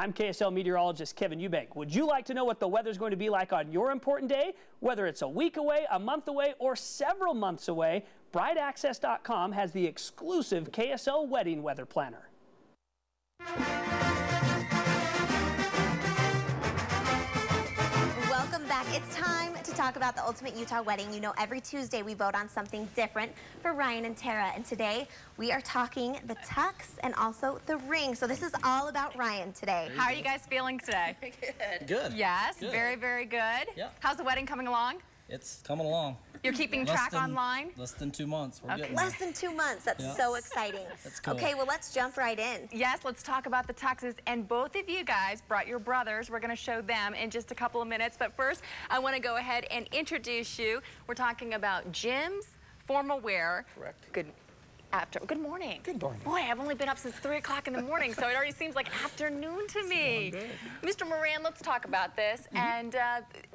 I'm KSL meteorologist Kevin Eubank. Would you like to know what the weather's going to be like on your important day? Whether it's a week away, a month away, or several months away, brideaccess.com has the exclusive KSL wedding weather planner. Welcome back. It's time to talk about the ultimate Utah wedding. You know, every Tuesday we vote on something different for Ryan and Tara, and today we are talking the tux and also the ring. So this is all about Ryan today. How are you guys feeling today? Good. Good. Yes, Good. Very, very good. Yeah. How's the wedding coming along? It's coming along. You're keeping track online? Less than 2 months. We're getting Less than 2 months. That's so exciting. That's cool. Okay, well, let's jump right in. Yes, let's talk about the tuxes. And both of you guys brought your brothers. We're going to show them in just a couple of minutes. But first, I want to go ahead and introduce you. We're talking about Jim's formal wear. Correct. Good morning. Good morning. Boy, I've only been up since 3 o'clock in the morning, so it already seems like afternoon to me. Mr. Moran, let's talk about this. And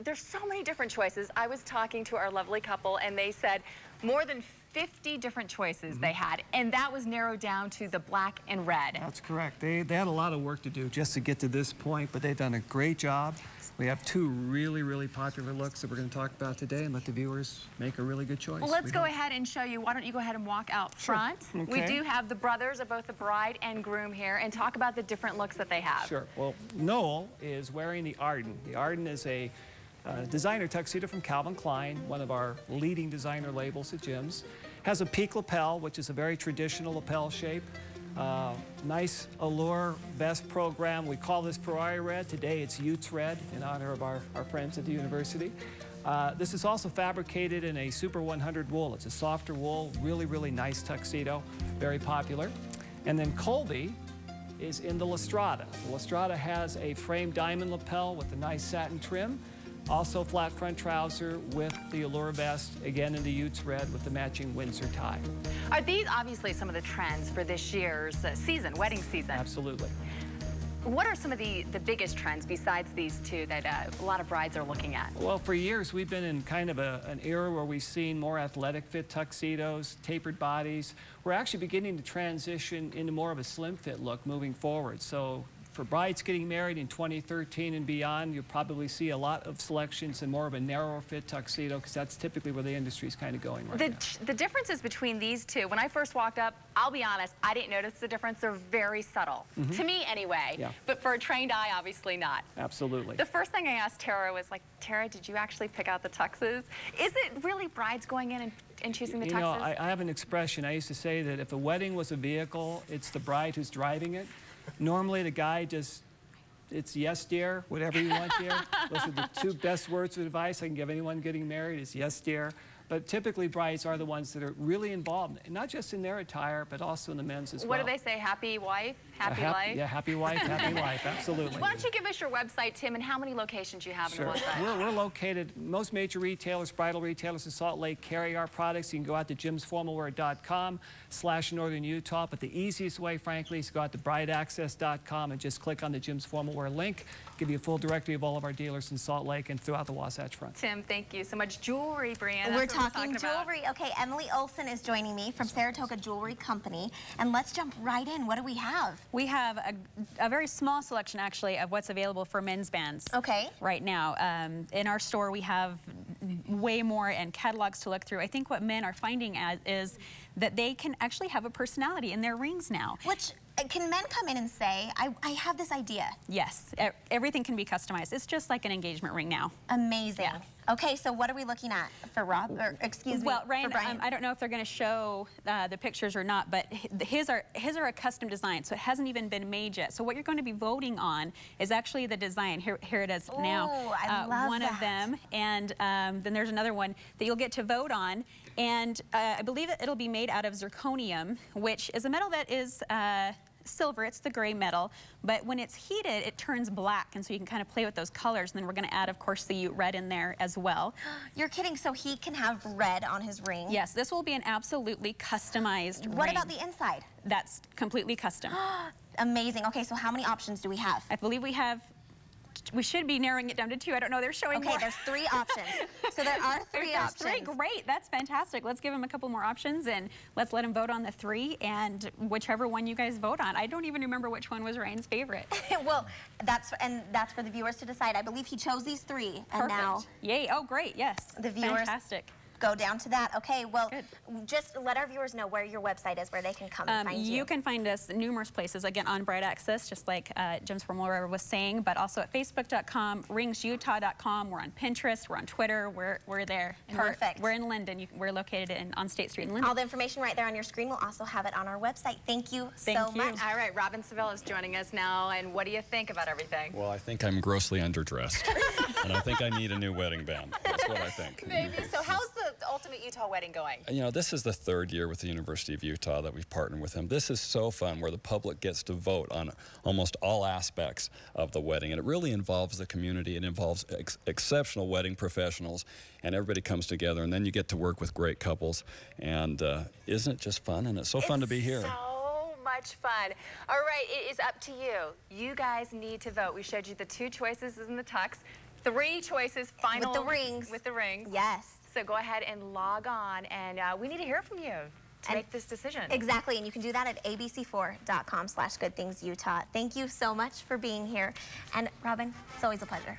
there's so many different choices. I was talking to our lovely couple, and they said more than 50 different choices they had, and that was narrowed down to the black and red. That's correct. They had a lot of work to do just to get to this point, but they've done a great job. We have 2 really, really popular looks that we're going to talk about today and let the viewers make a really good choice. Well, let's go ahead and show you. Why don't you go ahead and walk out front? Sure. Okay. We do have the brothers of both the bride and groom here, and talk about the different looks that they have. Sure. Well, Noel is wearing the Arden. The Arden is a designer tuxedo from Calvin Klein, one of our leading designer labels at Jim's. Has a peak lapel, which is a very traditional lapel shape. Nice allure vest program. We call this Ferrari red. Today it's Utes red in honor of our friends at the university. This is also fabricated in a Super 100 wool. It's a softer wool, really, really nice tuxedo, very popular. And then Colby is in the Lestrada. The Lestrada has a framed diamond lapel with a nice satin trim. Also flat front trouser with the allure vest, again in the Utes red with the matching Windsor tie. Are these obviously some of the trends for this year's season, wedding season? Absolutely. What are some of the biggest trends besides these 2 that a lot of brides are looking at? Well, for years we've been in kind of an era where we've seen more athletic fit tuxedos, tapered bodies. We're actually beginning to transition into more of a slim fit look moving forward. So for brides getting married in 2013 and beyond, you'll probably see a lot of selections in more of a narrower fit tuxedo, because that's typically where the industry is kind of going right now. The differences between these 2, when I first walked up, I'll be honest, I didn't notice the difference. They're very subtle, to me anyway. Yeah. But for a trained eye, obviously not. Absolutely. The first thing I asked Tara was like, Tara, did you actually pick out the tuxes? Is it really brides going in and choosing the tuxes? You know, I have an expression. I used to say that if a wedding was a vehicle, it's the bride who's driving it. Normally the guy just, it's yes dear, whatever you want dear. Those are the 2 best words of advice I can give anyone getting married is yes dear. But typically brides are the ones that are really involved, not just in their attire, but also in the men's as well. What do they say, happy wife, happy life? Yeah, happy wife, happy life, absolutely. Why don't you give us your website, Tim, and how many locations you have on the website? We're located, most major retailers, bridal retailers in Salt Lake carry our products. You can go out to jimsformalwear.com/Northern Utah, but the easiest way, frankly, is to go out to brideaccess.com and just click on the Jim's Formal Wear link. Give you a full directory of all of our dealers in Salt Lake and throughout the Wasatch Front. Tim, thank you so much. Jewelry, Brianna. We're talking jewelry. Okay, Emily Olson is joining me from Saratoga Jewelry Company, and let's jump right in. What do we have? We have a very small selection, actually, of what's available for men's bands. Okay. Right now. In our store, we have way more and catalogs to look through. I think what men are finding is that they can actually have a personality in their rings now. Which, can men come in and say, I have this idea? Yes, everything can be customized. It's just like an engagement ring now. Amazing. Yeah. Okay, so what are we looking at for Rob, or excuse me, Ryan, for Brian? I don't know if they're going to show the pictures or not, but his are a custom design, so it hasn't even been made yet. So what you're going to be voting on is actually the design. Here it is now. I love one that. of them, and then there's another one that you'll get to vote on, and I believe that it'll be made out of zirconium, which is a metal that is silver. It's the gray metal, but when it's heated, it turns black, and so you can kind of play with those colors. And then we're going to add, of course, the Ute red in there as well. You're kidding, so he can have red on his ring? Yes, this will be an absolutely customized ring. What about the inside? That's completely custom. Amazing. Okay, so how many options do we have? I believe we have we should be narrowing it down to 2. I don't know. They're showing Okay, more. there's 3 options. So there are 3 There's options. 3. Great. That's fantastic. Let's give them a couple more options, and let's let them vote on the 3, and whichever one you guys vote on. I don't even remember which one was Ryan's favorite. Well, that's for the viewers to decide. I believe he chose these 3, and Perfect. now Yay. Oh, great. Yes. the viewers Fantastic. go down to that. Okay, well, Good. just let our viewers know where your website is, where they can come and find you. You can find us numerous places, again, on Bright Access, just like Jim Spermore was saying, but also at facebook.com, ringsutah.com. We're on Pinterest. We're on Twitter. We're there. And Perfect. We're in Linden. We're located on State Street in Linden. All the information right there on your screen. We'll also have it on our website. Thank you so Thank you. much. All right, Robin Saville is joining us now, and what do you think about everything? Well, I think I'm grossly underdressed, and I think I need a new wedding band. That's what I think. Maybe. So how's the Ultimate Utah Wedding going? You know, this is the 3rd year with the University of Utah that we've partnered with them. This is so fun, where the public gets to vote on almost all aspects of the wedding, and it really involves the community. It involves exceptional wedding professionals, and everybody comes together, and then you get to work with great couples, and isn't it just fun? And it's so fun to be here. So much fun. All right, it is up to you. You guys need to vote. We showed you the 2 choices in the tux, 3 choices final. With the rings. With the rings. Yes. So go ahead and log on, and we need to hear from you to make this decision. Exactly, and you can do that at abc4.com/goodthingsutah. Thank you so much for being here. And Robin, it's always a pleasure.